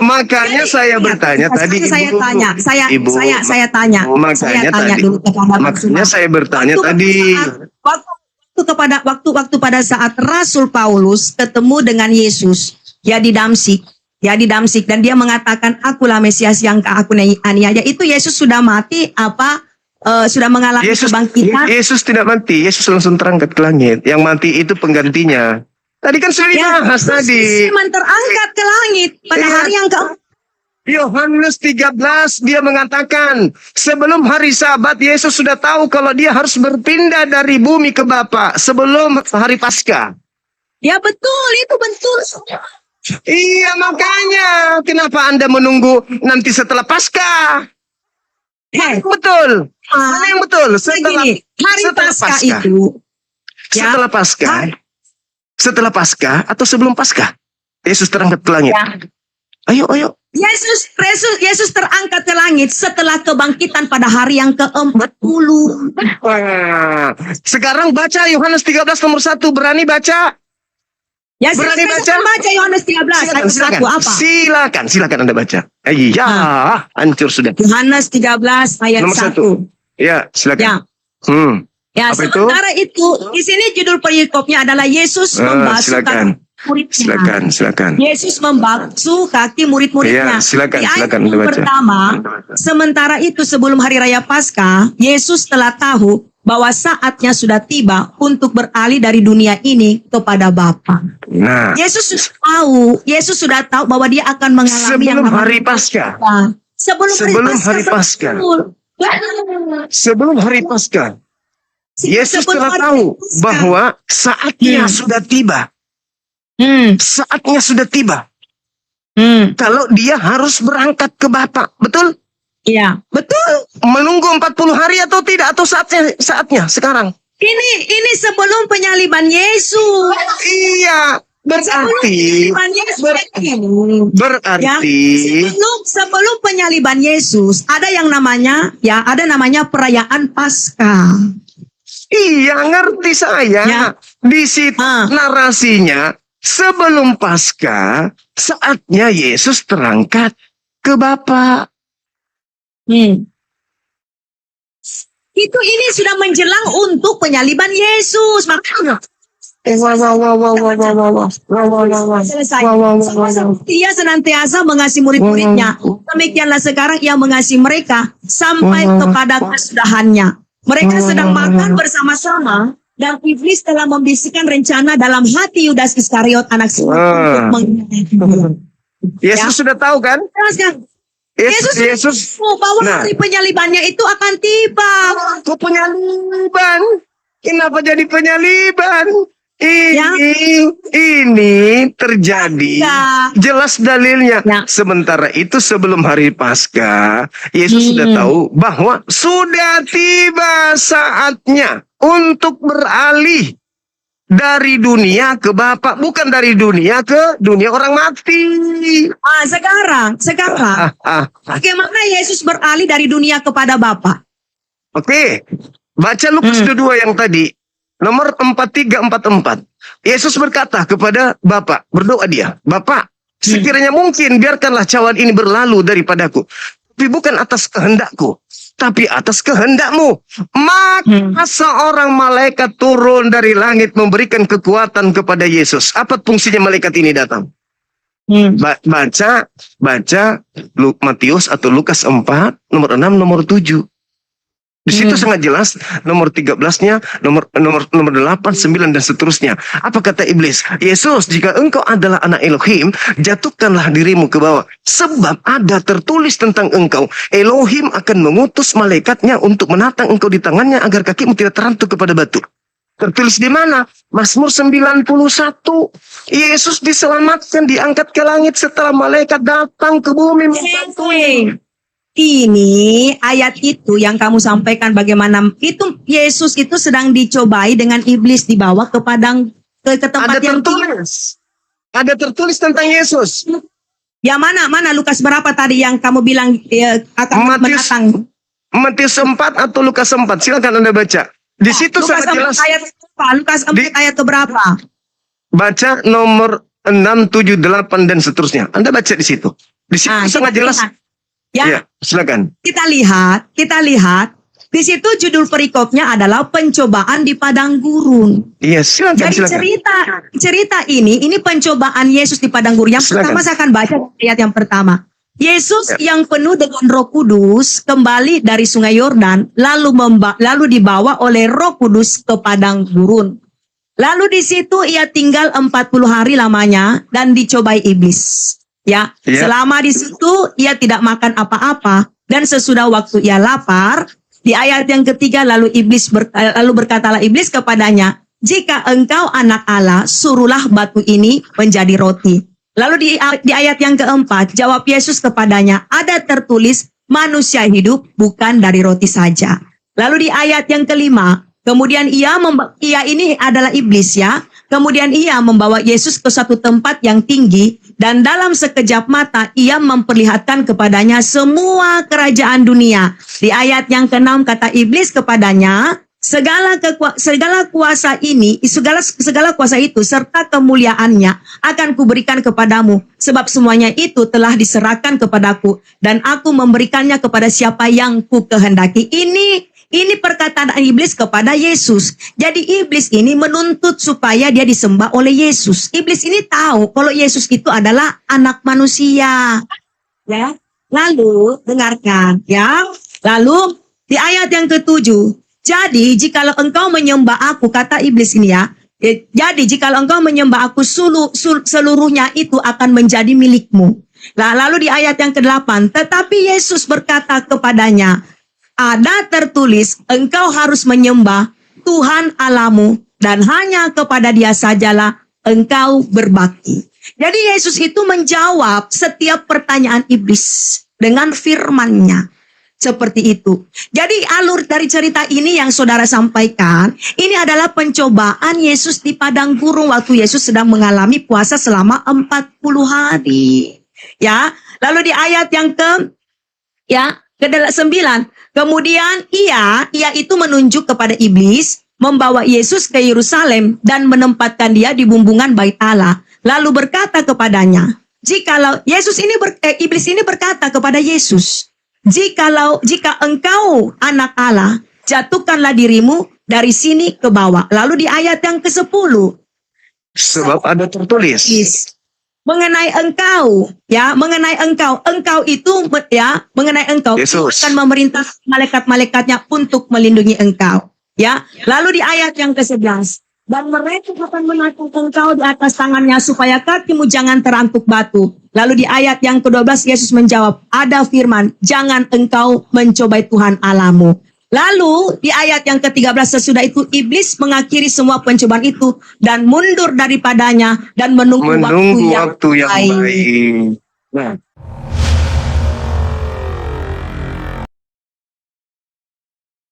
makanya saya bertanya tadi, Ibu. Saya tanya dulu kepada makanya saya bertanya tadi. Waktu pada saat Rasul Paulus ketemu dengan Yesus ya di Damsik, dan dia mengatakan akulah Mesias yang aku aniaya. Itu Yesus sudah mati apa sudah mengalami kebangkitan? Yesus tidak mati, Yesus langsung terangkat ke langit. Yang mati itu penggantinya. Tadi kan sudah dibahas tadi. Yesus terangkat ke langit pada hari yang ke Yohanes 13 dia mengatakan sebelum hari Sabat Yesus sudah tahu kalau dia harus berpindah dari bumi ke Bapa sebelum hari Paskah. Ya betul, itu betul. Iya, makanya kenapa Anda menunggu nanti setelah Paskah? Betul. Mana yang betul? Hari Paskah itu. Setelah Paskah. Setelah Paskah atau sebelum Paskah? Yesus terangkat ke langit. Ya. Ayo. Yesus terangkat ke langit setelah kebangkitan pada hari yang ke-40. Sekarang baca Yohanes 13 nomor 1. Berani baca? Ya, berani baca Yohanes 13 ayat 1 apa? Silakan Anda baca. Iya, hancur sudah. Yohanes 13 ayat nomor 1. Ya, silakan. Ya, sementara itu di sini judul perikopnya adalah Yesus membasuh kaki muridnya. Silakan. Yesus membasuh kaki murid-muridnya. Ya, silakan Anda baca. Pertama, sementara itu sebelum hari raya Paskah, Yesus telah tahu bahwa saatnya sudah tiba untuk beralih dari dunia ini kepada Bapa. Nah, Yesus sudah tahu bahwa dia akan mengalami sebelum hari Paskah. Sebelum hari Paskah. Yesus telah tahu bahwa saatnya sudah tiba. Saatnya sudah tiba. Kalau dia harus berangkat ke Bapa, betul? Iya, betul. Menunggu 40 hari atau tidak, atau saatnya sekarang? Ini sebelum penyaliban Yesus. Iya, berarti sebelum penyaliban Yesus ada namanya perayaan Paskah. Iya, ngerti saya. Ya. Di situ narasinya sebelum Paskah saatnya Yesus terangkat ke Bapa. Itu ini sudah menjelang untuk penyaliban Yesus. Makanya Dia senantiasa mengasihi murid-muridnya. Demikianlah sekarang ia mengasihi mereka sampai kepada kesudahannya. Mereka sedang makan bersama-sama dan iblis telah membisikkan rencana dalam hati Yudas Iskariot anak Simon untuk mengkhianati dia. Yesus sudah tahu kan? Yesus bahwa hari penyalibannya itu akan tiba. Kok penyaliban? Kenapa jadi penyaliban? Ini terjadi jelas dalilnya. Sementara itu sebelum hari Paskah, Yesus sudah tahu bahwa sudah tiba saatnya untuk beralih dari dunia ke Bapa, bukan dari dunia ke dunia orang mati. Sekarang bagaimana Yesus beralih dari dunia kepada Bapa? Oke, baca Lukas 22 yang tadi. Nomor 4344. Yesus berkata kepada Bapa, berdoa dia, Bapa, sekiranya mungkin biarkanlah cawan ini berlalu daripadaku, tapi bukan atas kehendakku, tapi atas kehendak-Mu. Maka seorang malaikat turun dari langit memberikan kekuatan kepada Yesus. Apa fungsinya malaikat ini datang? Baca Matius atau Lukas 4, nomor 6, nomor 7. Di situ sangat jelas nomor 13-nya, nomor 8, 9 dan seterusnya. Apa kata iblis? Yesus, jika engkau adalah anak Elohim, jatuhkanlah dirimu ke bawah. Sebab ada tertulis tentang engkau, Elohim akan mengutus malaikatnya untuk menatang engkau di tangannya agar kakimu tidak terantuk kepada batu. Tertulis di mana? Mazmur 91. Yesus diselamatkan, diangkat ke langit setelah malaikat datang ke bumi membantunya. Ini ayat itu yang kamu sampaikan bagaimana itu Yesus itu sedang dicobai dengan iblis dibawa ke padang ke tempat yang tertulis. Ada tertulis tentang Yesus. Ya mana Lukas berapa tadi yang kamu bilang akan menatang? Matius 4 atau Lukas 4? Silakan Anda baca. Di situ sangat jelas. Lukas 4 ayat berapa? Baca nomor 6, 7, 8 dan seterusnya. Anda baca di situ. Di situ sangat kita jelas. lihat. Ya, Ya, silakan. kita lihat. Di situ judul perikopnya adalah pencobaan di padang gurun. Iya, silakan, Jadi silakan. cerita ini pencobaan Yesus di padang gurun. Yang Silakan. pertama saya akan baca ayat yang pertama. Yesus yang penuh dengan Roh Kudus kembali dari Sungai Yordan, lalu dibawa oleh Roh Kudus ke padang gurun. Lalu di situ ia tinggal 40 hari lamanya dan dicobai iblis. Ya, Ya. selama di situ ia tidak makan apa-apa dan sesudah waktu ia lapar, di ayat yang ketiga lalu berkatalah iblis kepadanya, "Jika engkau anak Allah, suruhlah batu ini menjadi roti." Lalu di ayat yang keempat, jawab Yesus kepadanya, "Ada tertulis, manusia hidup bukan dari roti saja." Lalu di ayat yang kelima, kemudian ia ini adalah iblis ya. Kemudian ia membawa Yesus ke satu tempat yang tinggi dan dalam sekejap mata ia memperlihatkan kepadanya semua kerajaan dunia. Di ayat yang ke-6 kata iblis kepadanya, segala kuasa itu serta kemuliaannya akan kuberikan kepadamu, sebab semuanya itu telah diserahkan kepadaku dan aku memberikannya kepada siapa yang ku kehendaki. Ini perkataan iblis kepada Yesus. Jadi iblis ini menuntut supaya dia disembah oleh Yesus. Iblis ini tahu kalau Yesus itu adalah anak manusia. Ya. Lalu dengarkan ya. Lalu di ayat yang ke-7, jadi jikalau engkau menyembah aku, kata iblis ini ya. Jadi jikalau engkau menyembah aku, seluruhnya itu akan menjadi milikmu. Lalu di ayat yang ke-8, tetapi Yesus berkata kepadanya, ada tertulis, engkau harus menyembah Tuhan Allahmu dan hanya kepada Dia sajalah engkau berbakti. Jadi Yesus itu menjawab setiap pertanyaan iblis dengan firman-Nya. Seperti itu. Jadi alur dari cerita ini yang saudara sampaikan, ini adalah pencobaan Yesus di padang gurun waktu Yesus sedang mengalami puasa selama 40 hari. Ya, lalu di ayat yang ke-9, kemudian ia itu menunjuk kepada iblis, membawa Yesus ke Yerusalem dan menempatkan dia di bumbungan bait Allah. Lalu berkata kepadanya, iblis ini berkata kepada Yesus, jika engkau anak Allah, jatuhkanlah dirimu dari sini ke bawah. Lalu di ayat yang ke-10, sebab ada tertulis. Mengenai engkau Yesus akan memerintah malaikat-malaikatnya untuk melindungi engkau. Ya. Lalu di ayat yang ke-11, dan mereka akan menangkap engkau di atas tangannya supaya kakimu jangan terantuk batu. Lalu di ayat yang ke-12 Yesus menjawab, ada firman, jangan engkau mencobai Tuhan Allahmu. Lalu di ayat yang ke-13 sesudah itu iblis mengakhiri semua pencobaan itu dan mundur daripadanya dan menunggu waktu yang baik. Nah,